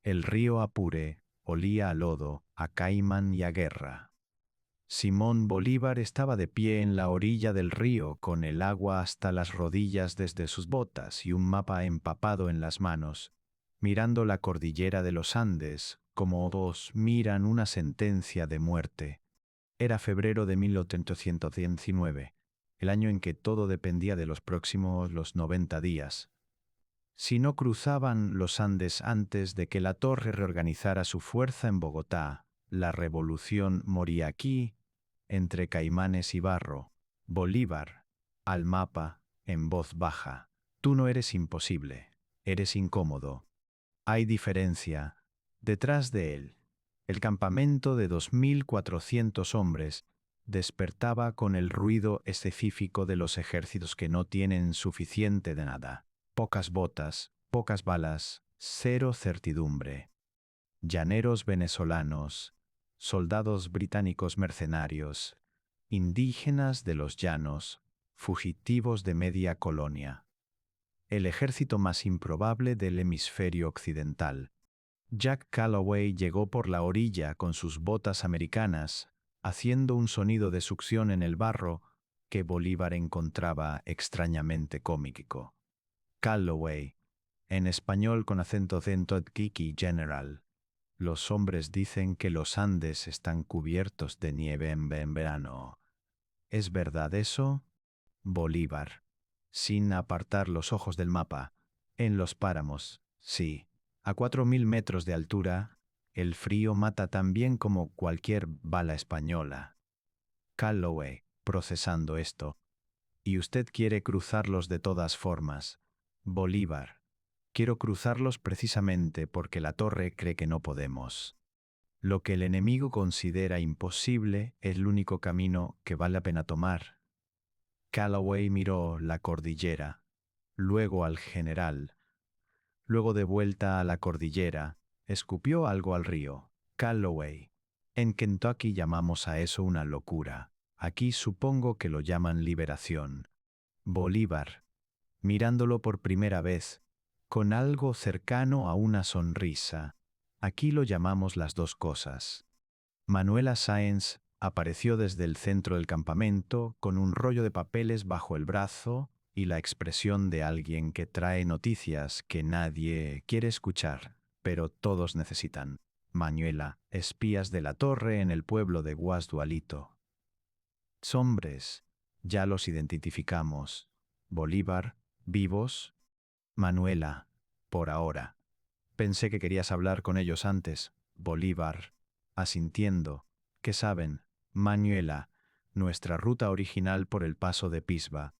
El río Apure olía a lodo, a caimán y a guerra. Simón Bolívar estaba de pie en la orilla del río con el agua hasta las rodillas desde sus botas y un mapa empapado en las manos, mirando la cordillera de los Andes como dos miran una sentencia de muerte. Era febrero de 1819, el año en que todo dependía de los próximos 90 días. Si no cruzaban los Andes antes de que la Torre reorganizara su fuerza en Bogotá, la revolución moría aquí, entre Caimanes y Barro. Bolívar, al mapa, en voz baja. Tú no eres imposible, eres incómodo. Hay diferencia. Detrás de él, el campamento de 2400 hombres despertaba con el ruido específico de los ejércitos que no tienen suficiente de nada. Pocas botas, pocas balas, cero certidumbre. Llaneros venezolanos, soldados británicos mercenarios, indígenas de los llanos, fugitivos de media colonia. El ejército más improbable del hemisferio occidental. Jack Calloway llegó por la orilla con sus botas americanas, haciendo un sonido de succión en el barro que Bolívar encontraba extrañamente cómico. Calloway, en español con acento Kiki General. Los hombres dicen que los Andes están cubiertos de nieve en verano. ¿Es verdad eso? Bolívar, sin apartar los ojos del mapa. En los páramos, sí. A 4000 metros de altura, el frío mata tan bien como cualquier bala española. Calloway, procesando esto. Y usted quiere cruzarlos de todas formas. Bolívar, quiero cruzarlos precisamente porque la torre cree que no podemos. Lo que el enemigo considera imposible es el único camino que vale la pena tomar. Calloway miró la cordillera, luego al general, luego de vuelta a la cordillera, escupió algo al río. Calloway. En Kentucky llamamos a eso una locura. Aquí supongo que lo llaman liberación. Bolívar, mirándolo por primera vez, con algo cercano a una sonrisa. Aquí lo llamamos las dos cosas. Manuela Sáenz apareció desde el centro del campamento con un rollo de papeles bajo el brazo y la expresión de alguien que trae noticias que nadie quiere escuchar, pero todos necesitan. Manuela, espías de la torre en el pueblo de Guasdualito. Hombres, ya los identificamos. Bolívar, vivos. Manuela, por ahora. Pensé que querías hablar con ellos antes. Bolívar, asintiendo. ¿Qué saben? Manuela, nuestra ruta original por el paso de Pisba.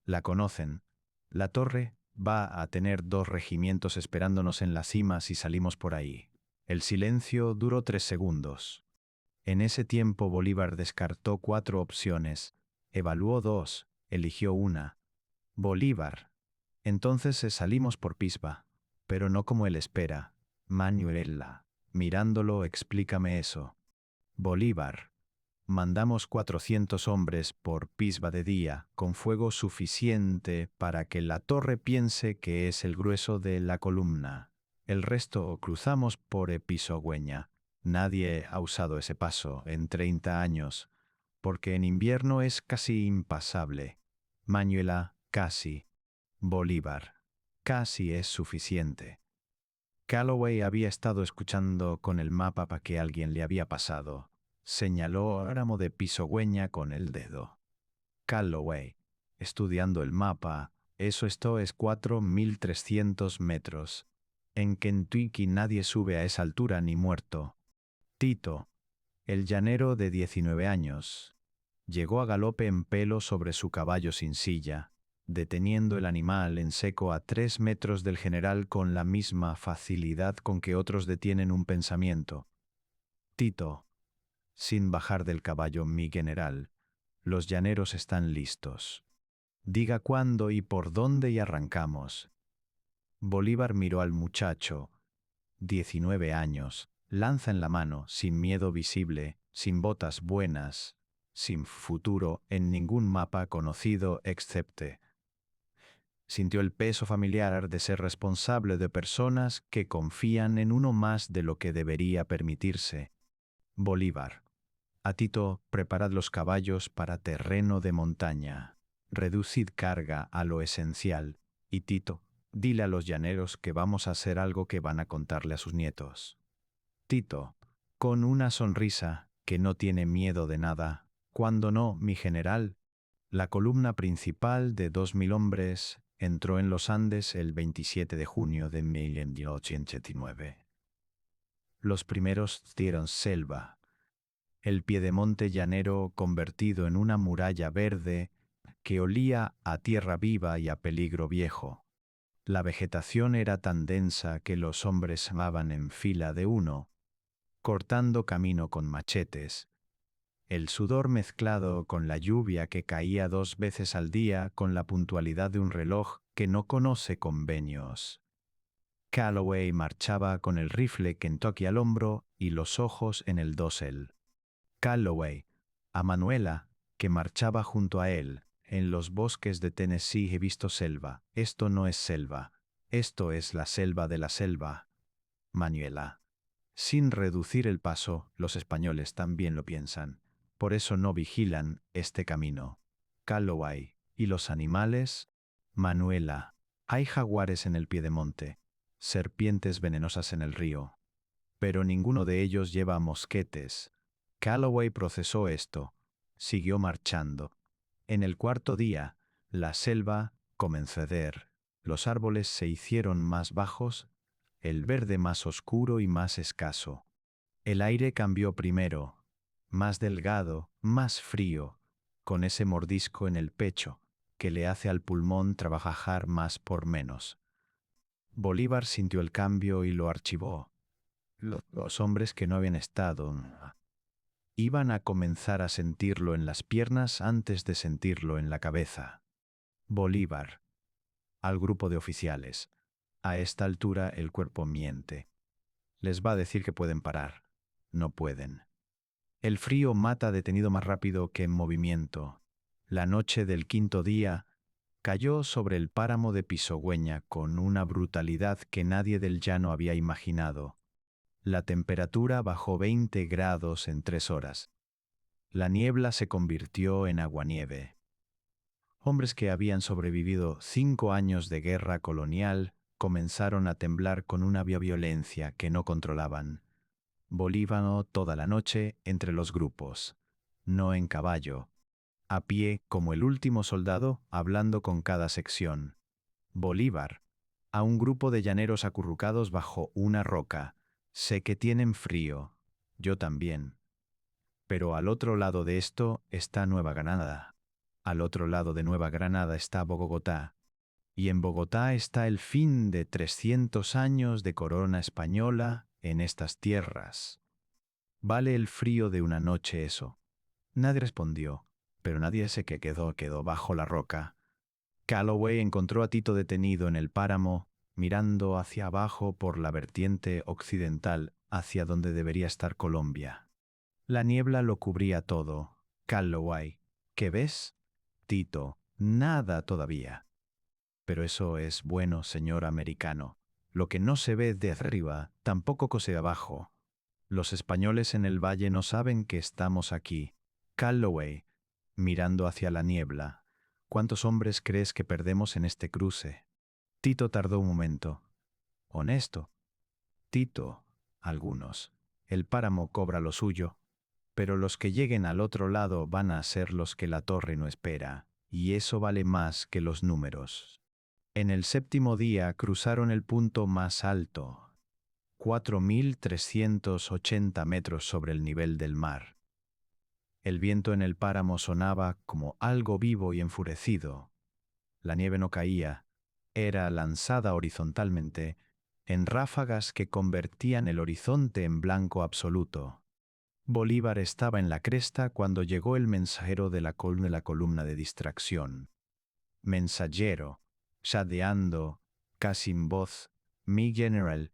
La conocen. La torre va a tener 2 regimientos esperándonos en la cima si salimos por ahí. El silencio duró 3 segundos. En ese tiempo Bolívar descartó 4 opciones, evaluó 2, eligió una. Bolívar. Entonces salimos por Pisba, pero no como él espera. Manuela, mirándolo, explícame eso. Bolívar. Mandamos 400 hombres por Pisba de día, con fuego suficiente para que la torre piense que es el grueso de la columna. El resto cruzamos por Episogüeña. Nadie ha usado ese paso en 30 años, porque en invierno es casi impasable. Manuela, casi. Bolívar. Casi es suficiente. Calloway había estado escuchando con el mapa para que alguien le había pasado. Señaló el ramo de Pisogüeña con el dedo. Calloway, estudiando el mapa, esto es 4300 metros. En Kentucky nadie sube a esa altura ni muerto. Tito, el llanero de 19 años, llegó a galope en pelo sobre su caballo sin silla, deteniendo el animal en seco a 3 metros del general con la misma facilidad con que otros detienen un pensamiento. Tito, sin bajar del caballo, mi general, los llaneros están listos. Diga cuándo y por dónde y arrancamos. Bolívar miró al muchacho, 19 años, lanza en la mano, sin miedo visible, sin botas buenas, sin futuro en ningún mapa conocido excepte Sintió el peso familiar de ser responsable de personas que confían en uno más de lo que debería permitirse. Bolívar. A Tito, preparad los caballos para terreno de montaña. Reducid carga a lo esencial. Y Tito, dile a los llaneros que vamos a hacer algo que van a contarle a sus nietos. Tito, con una sonrisa, que no tiene miedo de nada. ¿Cuándo no, mi general? La columna principal de 2000 hombres entró en los Andes el 27 de junio de 1889. Los primeros dieron selva. El piedemonte llanero convertido en una muralla verde que olía a tierra viva y a peligro viejo. La vegetación era tan densa que los hombres van en fila de uno, cortando camino con machetes. El sudor mezclado con la lluvia que caía 2 veces al día con la puntualidad de un reloj que no conoce convenios. Calloway marchaba con el rifle Kentucky al hombro y los ojos en el dosel. Calloway, a Manuela, que marchaba junto a él. En los bosques de Tennessee he visto selva. Esto no es selva. Esto es la selva de la selva. Manuela. Sin reducir el paso, los españoles también lo piensan. Por eso no vigilan este camino. Calloway. ¿Y los animales? Manuela. Hay jaguares en el piedemonte, serpientes venenosas en el río. Pero ninguno de ellos lleva mosquetes. Calloway procesó esto. Siguió marchando. En el 4.º día, la selva comenzó a ceder. Los árboles se hicieron más bajos, el verde más oscuro y más escaso. El aire cambió primero, más delgado, más frío, con ese mordisco en el pecho que le hace al pulmón trabajar más por menos. Bolívar sintió el cambio y lo archivó. Los hombres que no habían estado iban a comenzar a sentirlo en las piernas antes de sentirlo en la cabeza. Bolívar. Al grupo de oficiales. A esta altura el cuerpo miente. Les va a decir que pueden parar. No pueden. El frío mata detenido más rápido que en movimiento. La noche del 5.º día cayó sobre el páramo de Pisogüeña con una brutalidad que nadie del llano había imaginado. La temperatura bajó 20 grados en 3 horas. La niebla se convirtió en aguanieve. Hombres que habían sobrevivido 5 años de guerra colonial comenzaron a temblar con una violencia que no controlaban. Bolívar toda la noche entre los grupos, no en caballo, a pie como el último soldado hablando con cada sección. Bolívar, a un grupo de llaneros acurrucados bajo una roca. Sé que tienen frío, yo también. Pero al otro lado de esto está Nueva Granada. Al otro lado de Nueva Granada está Bogotá. Y en Bogotá está el fin de 300 años de corona española en estas tierras. ¿Vale el frío de una noche eso? Nadie respondió, pero nadie se quedó bajo la roca. Calloway encontró a Tito detenido en el páramo, mirando hacia abajo por la vertiente occidental, hacia donde debería estar Colombia. La niebla lo cubría todo. Calloway, ¿qué ves? Tito, nada todavía. Pero eso es bueno, señor americano. Lo que no se ve de arriba, tampoco se ve abajo. Los españoles en el valle no saben que estamos aquí. Calloway, mirando hacia la niebla. ¿Cuántos hombres crees que perdemos en este cruce? Tito tardó un momento. Honesto. Tito, algunos. El páramo cobra lo suyo. Pero los que lleguen al otro lado van a ser los que la torre no espera, y eso vale más que los números. En el 7.º día cruzaron el punto más alto, 4.380 metros sobre el nivel del mar. El viento en el páramo sonaba como algo vivo y enfurecido. La nieve no caía, era lanzada horizontalmente en ráfagas que convertían el horizonte en blanco absoluto. Bolívar estaba en la cresta cuando llegó el mensajero de la columna de distracción. Mensajero, jadeando, casi sin voz, mi general.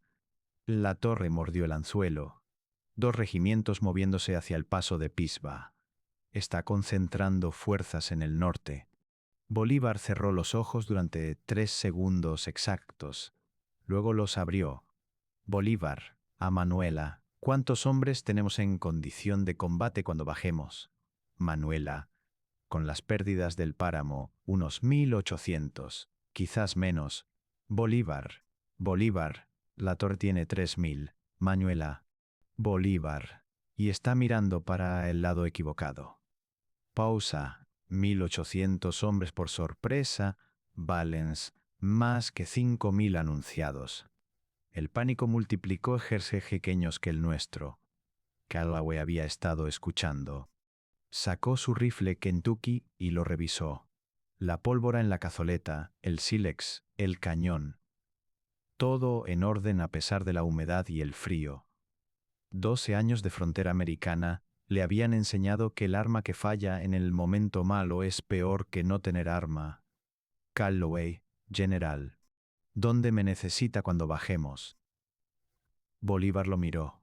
La torre mordió el anzuelo. 2 regimientos moviéndose hacia el paso de Pisba. Está concentrando fuerzas en el norte. Bolívar cerró los ojos durante 3 segundos exactos. Luego los abrió. Bolívar, a Manuela, ¿cuántos hombres tenemos en condición de combate cuando bajemos? Manuela, con las pérdidas del páramo, unos 1800, quizás menos. Bolívar, Bolívar, la torre tiene 3000. Manuela, Bolívar, y está mirando para el lado equivocado. Pausa, 1800 hombres por sorpresa, Valens, más que 5000 anunciados. El pánico multiplicó ejércitos pequeños que el nuestro. Calloway había estado escuchando. Sacó su rifle Kentucky y lo revisó. La pólvora en la cazoleta, el sílex, el cañón. Todo en orden a pesar de la humedad y el frío. 12 años de frontera americana le habían enseñado que el arma que falla en el momento malo es peor que no tener arma. Calloway, general. ¿Dónde me necesita cuando bajemos? Bolívar lo miró.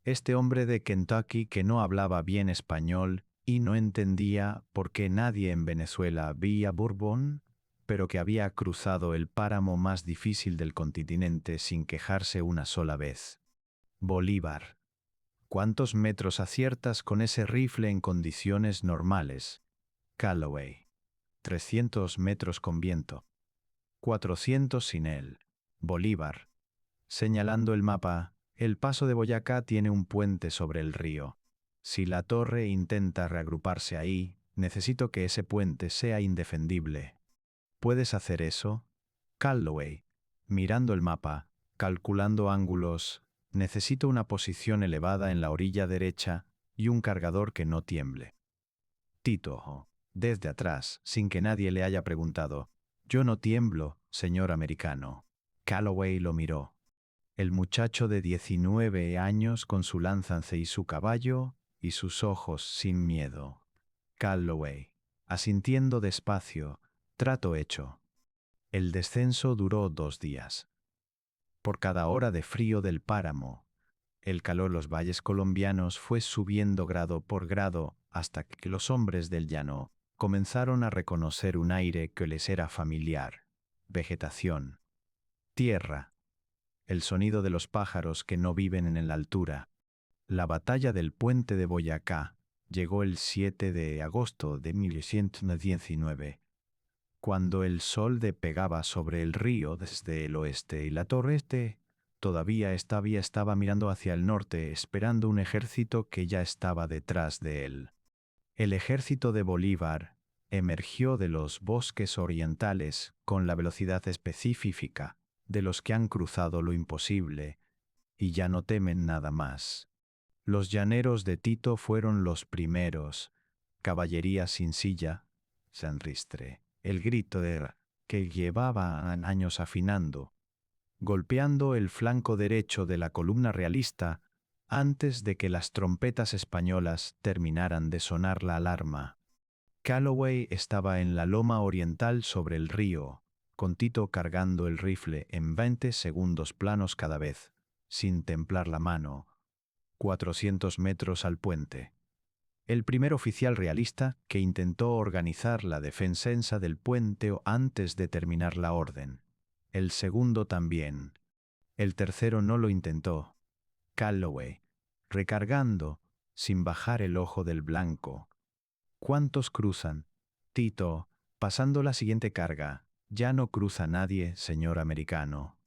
Este hombre de Kentucky que no hablaba bien español y no entendía por qué nadie en Venezuela veía Bourbon, pero que había cruzado el páramo más difícil del continente sin quejarse una sola vez. Bolívar. ¿Cuántos metros aciertas con ese rifle en condiciones normales? Calloway. 300 metros con viento. 400 sin él. Bolívar. Señalando el mapa, el paso de Boyacá tiene un puente sobre el río. Si la torre intenta reagruparse ahí, necesito que ese puente sea indefendible. ¿Puedes hacer eso? Calloway. Mirando el mapa, calculando ángulos, necesito una posición elevada en la orilla derecha y un cargador que no tiemble. Tito, desde atrás, sin que nadie le haya preguntado. Yo no tiemblo, señor americano. Calloway lo miró. El muchacho de 19 años con su lanzance y su caballo, y sus ojos sin miedo. Calloway, asintiendo despacio, trato hecho. El descenso duró 2 días. Por cada hora de frío del páramo, el calor de los valles colombianos fue subiendo grado por grado hasta que los hombres del llano comenzaron a reconocer un aire que les era familiar. Vegetación. Tierra. El sonido de los pájaros que no viven en la altura. La batalla del puente de Boyacá llegó el 7 de agosto de 1119, cuando el sol pegaba sobre el río desde el oeste y la torre este todavía estaba mirando hacia el norte esperando un ejército que ya estaba detrás de él. El ejército de Bolívar emergió de los bosques orientales con la velocidad específica de los que han cruzado lo imposible y ya no temen nada más. Los llaneros de Tito fueron los primeros, caballería sin silla, San Ristre, el grito que llevaban años afinando, golpeando el flanco derecho de la columna realista antes de que las trompetas españolas terminaran de sonar la alarma. Calloway estaba en la loma oriental sobre el río, con Tito cargando el rifle en 20 segundos planos cada vez, sin templar la mano, 400 metros al puente. El primer oficial realista que intentó organizar la defensa del puente antes de terminar la orden. El segundo también. El tercero no lo intentó. Calloway, recargando, sin bajar el ojo del blanco. ¿Cuántos cruzan? Tito, pasando la siguiente carga. Ya no cruza nadie, señor americano.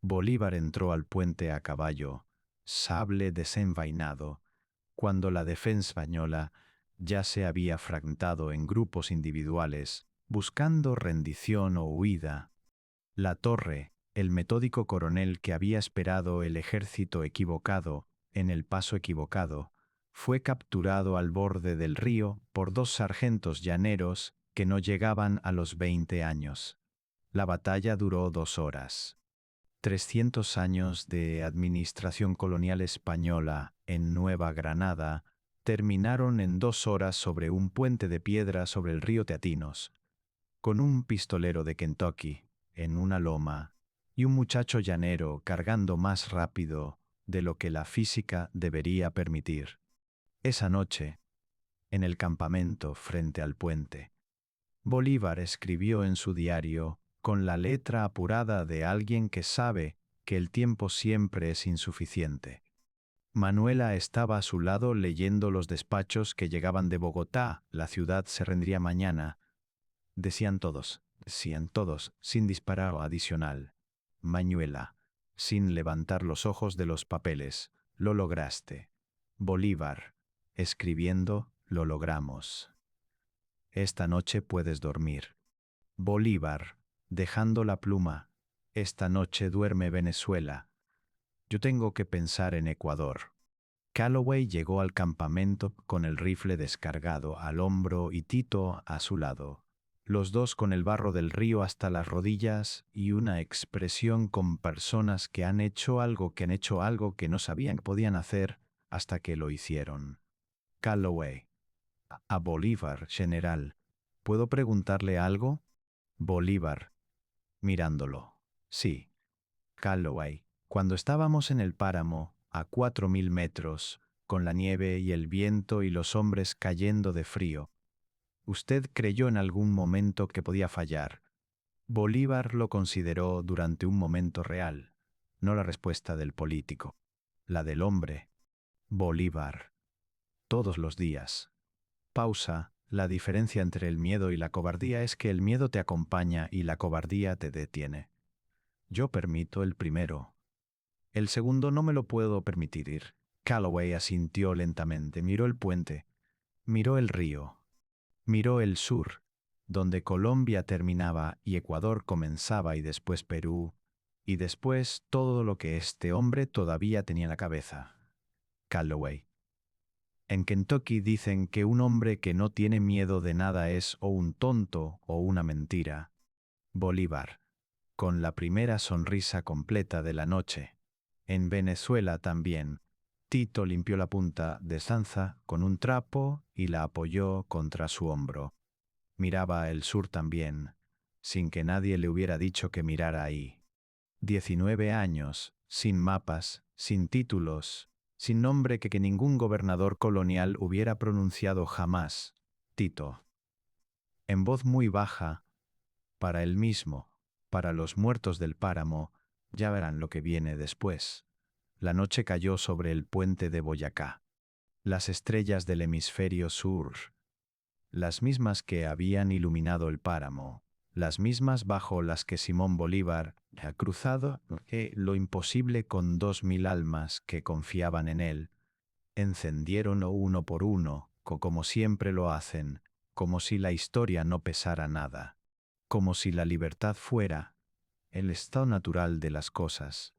Bolívar entró al puente a caballo, sable desenvainado, cuando la defensa española ya se había fragmentado en grupos individuales, buscando rendición o huida. La torre, el metódico coronel que había esperado el ejército equivocado, en el paso equivocado, fue capturado al borde del río por 2 sargentos llaneros que no llegaban a los 20 años. La batalla duró 2 horas. 300 años de administración colonial española en Nueva Granada terminaron en 2 horas sobre un puente de piedra sobre el río Teatinos, con un pistolero de Kentucky en una loma y un muchacho llanero cargando más rápido de lo que la física debería permitir. Esa noche, en el campamento frente al puente, Bolívar escribió en su diario, con la letra apurada de alguien que sabe que el tiempo siempre es insuficiente. Manuela estaba a su lado leyendo los despachos que llegaban de Bogotá. La ciudad se rendría mañana. Decían todos, sin disparar o adicional. Manuela, sin levantar los ojos de los papeles, lo lograste. Bolívar, escribiendo, lo logramos. Esta noche puedes dormir. Bolívar, dejando la pluma. Esta noche duerme Venezuela. Yo tengo que pensar en Ecuador. Calloway llegó al campamento con el rifle descargado al hombro y Tito a su lado, los dos con el barro del río hasta las rodillas y una expresión con personas que han hecho algo que no sabían que podían hacer hasta que lo hicieron. Calloway. A Bolívar, general. ¿Puedo preguntarle algo? Bolívar, mirándolo. Sí. Calloway. Cuando estábamos en el páramo, a 4000 metros, con la nieve y el viento y los hombres cayendo de frío, ¿usted creyó en algún momento que podía fallar? Bolívar lo consideró durante un momento real, no la respuesta del político, la del hombre. Bolívar. Todos los días. Pausa. La diferencia entre el miedo y la cobardía es que el miedo te acompaña y la cobardía te detiene. Yo permito el primero. El segundo no me lo puedo permitir. Calloway asintió lentamente, miró el puente, miró el río, miró el sur, donde Colombia terminaba y Ecuador comenzaba y después Perú, y después todo lo que este hombre todavía tenía en la cabeza. Calloway. En Kentucky dicen que un hombre que no tiene miedo de nada es o un tonto o una mentira. Bolívar. Con la primera sonrisa completa de la noche. En Venezuela también. Tito limpió la punta de Sanza con un trapo y la apoyó contra su hombro. Miraba el sur también, sin que nadie le hubiera dicho que mirara ahí. 19 años, sin mapas, sin títulos, sin nombre que ningún gobernador colonial hubiera pronunciado jamás. Tito. En voz muy baja, para él mismo, para los muertos del páramo, ya verán lo que viene después. La noche cayó sobre el puente de Boyacá. Las estrellas del hemisferio sur, las mismas que habían iluminado el páramo, las mismas bajo las que Simón Bolívar ha cruzado lo imposible con 2000 almas que confiaban en él, encendieron uno por uno, como siempre lo hacen, como si la historia no pesara nada, como si la libertad fuera el estado natural de las cosas.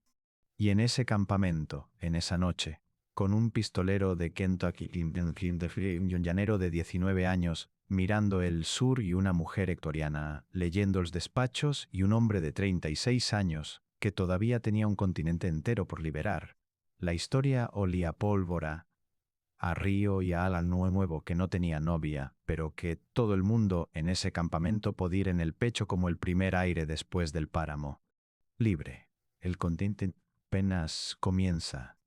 Y en ese campamento, en esa noche, con un pistolero de Kentucky, un llanero de 19 años, mirando el sur y una mujer hectoriana, leyendo los despachos y un hombre de 36 años, que todavía tenía un continente entero por liberar. La historia olía a pólvora, a río y a ala nuevo que no tenía novia, pero que todo el mundo en ese campamento podía ir en el pecho como el primer aire después del páramo. Libre. El continente apenas comienza.